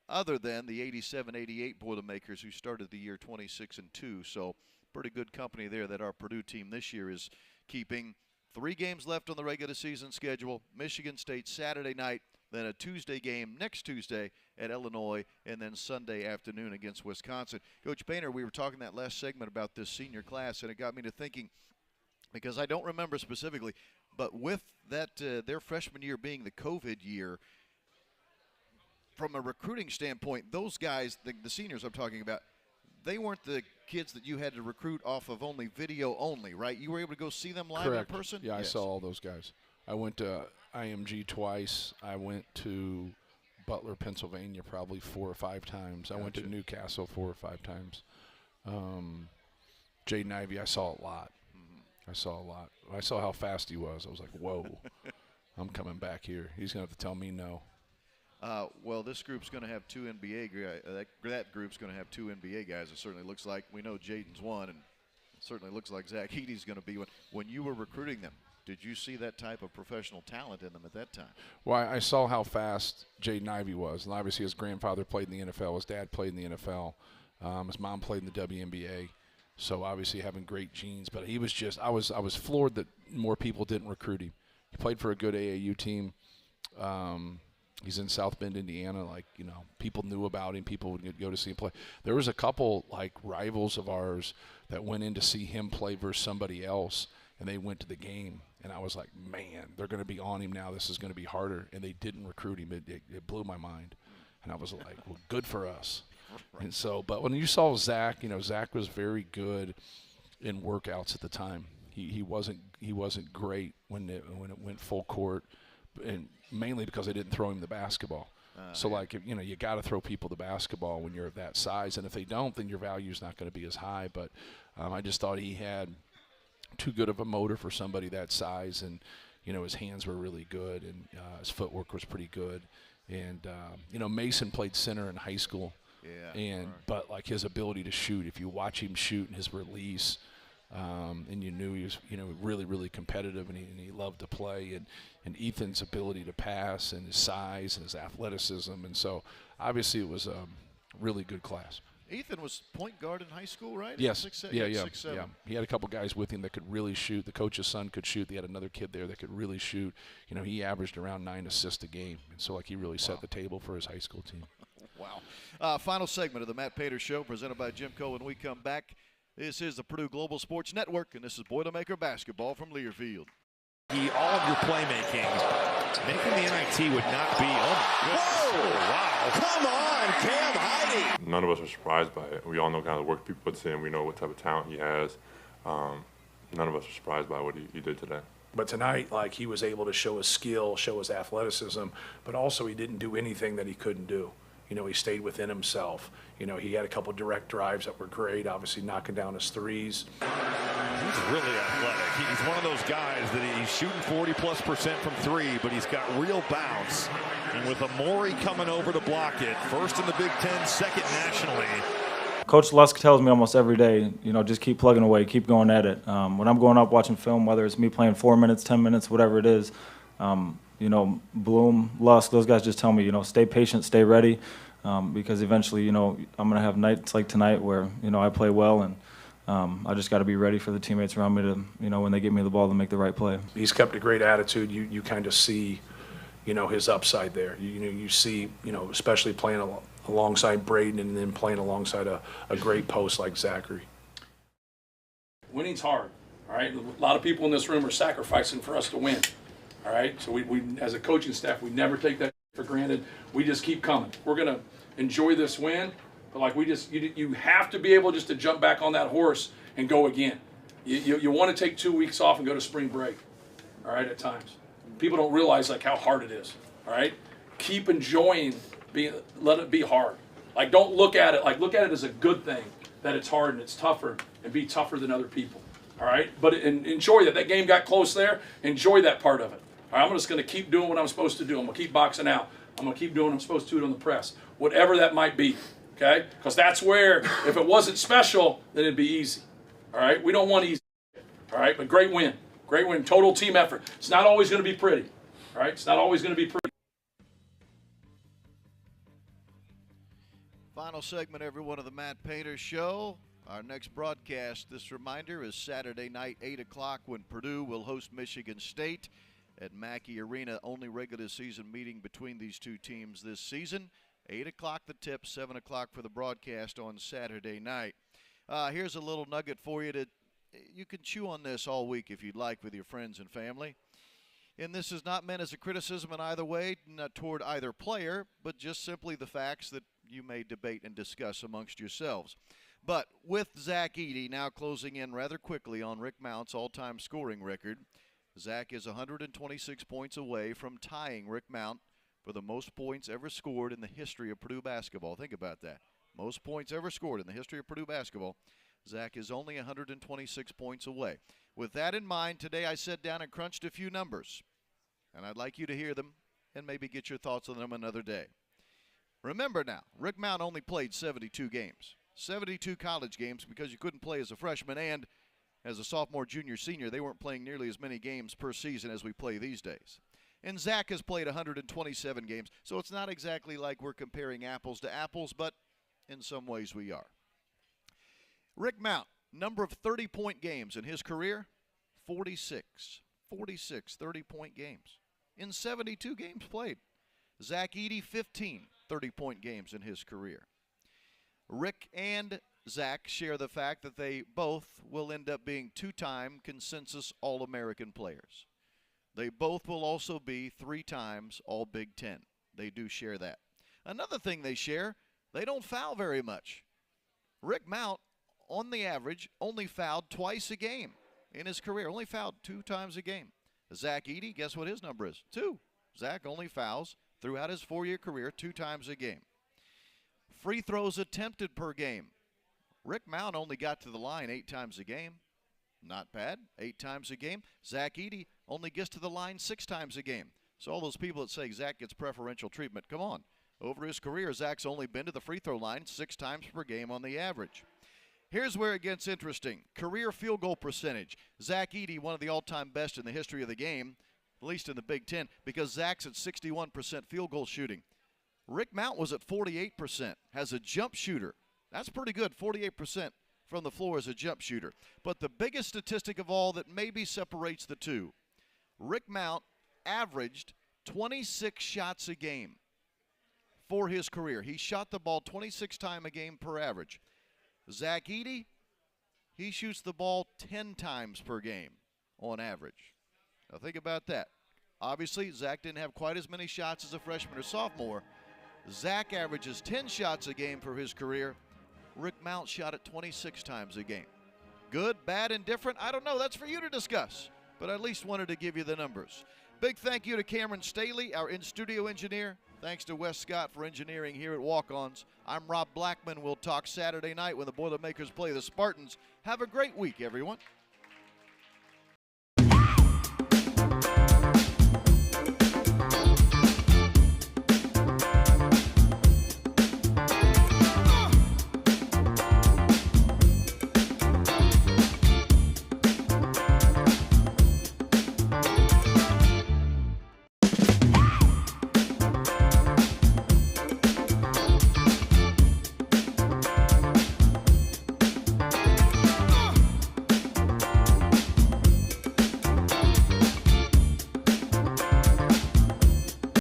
other than the 87-88 Boilermakers, who started the year 26-2. So pretty good company there that our Purdue team this year is keeping. 3 games left on the regular season schedule. Michigan State Saturday night, then a Tuesday game next Tuesday at Illinois, and then Sunday afternoon against Wisconsin. Coach Painter, we were talking that last segment about this senior class, and it got me to thinking, because I don't remember specifically, but with that their freshman year being the COVID year, from a recruiting standpoint, those guys, the seniors I'm talking about, they weren't the kids that you had to recruit off of only video only, right? You were able to go see them live Correct. in person? Yeah, Yes. I saw all those guys. I went to IMG twice. I went to Butler, Pennsylvania probably 4 or 5 times. I went to Newcastle 4 or 5 times. Jaden Ivey, I saw a lot. I saw a lot. I saw how fast he was. I was like, whoa, I'm coming back here. He's going to have to tell me no. Well, this group's going to have 2 NBA guys. That group's going to have 2 NBA guys. It certainly looks like. We know Jaden's one, and it certainly looks like Zach Edey's going to be one. When you were recruiting them, did you see that type of professional talent in them at that time? Well, I saw how fast Jaden Ivey was. And obviously his grandfather played in the NFL. His dad played in the NFL. His mom played in the WNBA. So obviously having great genes. But he was just – I was floored that more people didn't recruit him. He played for a good AAU team. He's in South Bend, Indiana. Like, you know, people knew about him. People would go to see him play. There was a couple, like, rivals of ours that went in to see him play versus somebody else, and they went to the game. And I was like, man, they're going to be on him now. This is going to be harder. And they didn't recruit him. It blew my mind. And I was like, well, good for us. Right. And so, but when you saw Zach, you know, Zach was very good in workouts at the time. He wasn't great when it went full court, and mainly because I didn't throw him the basketball. So, like, you know, you got to throw people the basketball when you're of that size. And if they don't, then your value's not going to be as high. But I just thought he had too good of a motor for somebody that size, and you know his hands were really good, and his footwork was pretty good, and you know Mason played center in high school, but like his ability to shoot, if you watch him shoot and his release, and you knew he was really competitive, and he loved to play, and Ethan's ability to pass and his size and his athleticism, and so obviously it was a really good class. Ethan was point guard in high school, right? Yes. 6'7". Yeah. He had a couple guys with him that could really shoot. The coach's son could shoot. They had another kid there that could really shoot. You know, he averaged around 9 assists a game. And so, like, he really set the table for his high school team. Wow. Final segment of the Matt Pater Show presented by GEMCO. When we come back, this is the Purdue Global Sports Network, and this is Boilermaker Basketball from Learfield. All of your playmaking, making the NIT would not be. Whoa! Wow! Come on, Cam Heide! None of us are surprised by it. We all know kind of the work he puts in. We know what type of talent he has. None of us are surprised by what he did today. But tonight, like, he was able to show his skill, show his athleticism, but also he didn't do anything that he couldn't do. You know, he stayed within himself. You know, he had a couple direct drives that were great, obviously knocking down his threes. He's really athletic. He's one of those guys that he's shooting 40+% from 3, but he's got real bounce. And with Amori coming over to block it, first in the Big Ten, second nationally. Coach Lusk tells me almost every day, you know, just keep plugging away, keep going at it. When I'm going up watching film, whether it's me playing 4 minutes, 10 minutes, whatever it is, you know, Bloom, Lusk, those guys just tell me, you know, stay patient, stay ready, because eventually, you know, I'm going to have nights like tonight where, you know, I play well, and I just got to be ready for the teammates around me to, you know, when they give me the ball, to make the right play. He's kept a great attitude. You kind of see, you know, his upside there. You see, you know, especially playing alongside Braden and then playing alongside a great post like Zachary. Winning's hard, all right? A lot of people in this room are sacrificing for us to win, all right? So we as a coaching staff, we never take that for granted. We just keep coming. We're going to enjoy this win, but like you have to be able just to jump back on that horse and go again. You want to take 2 weeks off and go to spring break, all right, at times. People don't realize like how hard it is, all right? Keep enjoying, let it be hard. Like, don't look at it, look at it as a good thing, that it's hard and it's tougher, and be tougher than other people, all right? But enjoy that. That game got close there. Enjoy that part of it. All right, I'm just going to keep doing what I'm supposed to do. I'm going to keep boxing out. I'm going to keep doing what I'm supposed to do on the press, whatever that might be, okay? Because that's where, if it wasn't special, then it'd be easy, all right? We don't want easy, all right? But great win. Great win, total team effort. It's not always going to be pretty, all right? It's not always going to be pretty. Final segment, everyone, of the Matt Pater Show. Our next broadcast, this reminder, is Saturday night, 8 o'clock, when Purdue will host Michigan State at Mackey Arena. Only regular season meeting between these two teams this season. 8 o'clock the tip, 7 o'clock for the broadcast on Saturday night. Here's a little nugget for you. You can chew on this all week if you'd like with your friends and family. And this is not meant as a criticism in either way, not toward either player, but just simply the facts that you may debate and discuss amongst yourselves. But with Zach Edey now closing in rather quickly on Rick Mount's all-time scoring record, Zach is 126 points away from tying Rick Mount for the most points ever scored in the history of Purdue basketball. Think about that. Most points ever scored in the history of Purdue basketball. Zach is only 126 points away. With that in mind, today I sat down and crunched a few numbers, and I'd like you to hear them and maybe get your thoughts on them another day. Remember now, Rick Mount only played 72 games. 72 college games because you couldn't play as a freshman, and as a sophomore, junior, senior, they weren't playing nearly as many games per season as we play these days. And Zach has played 127 games, so it's not exactly like we're comparing apples to apples, but in some ways we are. Rick Mount, number of 30-point games in his career, 46. 46 30-point games in 72 games played. Zach Edey, 15 30-point games in his career. Rick and Zach share the fact that they both will end up being two-time consensus All-American players. They both will also be 3 times All-Big Ten. They do share that. Another thing they share, they don't foul very much. Rick Mount, on the average, only fouled twice a game in his career. Only fouled 2 times a game. Zach Edey, guess what his number is? 2. Zach only fouls throughout his 4-year career 2 times a game. Free throws attempted per game. Rick Mount only got to the line 8 times a game. Not bad, 8 times a game. Zach Edey only gets to the line 6 times a game. So all those people that say Zach gets preferential treatment, come on. Over his career, Zach's only been to the free throw line 6 times per game on the average. Here's where it gets interesting. Career field goal percentage. Zach Edey, one of the all-time best in the history of the game, at least in the Big Ten, because Zach's at 61% field goal shooting. Rick Mount was at 48%, has a jump shooter. That's pretty good, 48% from the floor as a jump shooter. But the biggest statistic of all that maybe separates the two, Rick Mount averaged 26 shots a game for his career. He shot the ball 26 times a game per average. Zach Edey, he shoots the ball 10 times per game on average. Now think about that. Obviously, Zach didn't have quite as many shots as a freshman or sophomore. Zach averages 10 shots a game for his career. Rick Mount shot it 26 times a game. Good, bad, indifferent? I don't know. That's for you to discuss. But I at least wanted to give you the numbers. Big thank you to Cameron Staley, our in-studio engineer. Thanks to Wes Scott for engineering here at Walk-Ons. I'm Rob Blackman. We'll talk Saturday night when the Boilermakers play the Spartans. Have a great week, everyone.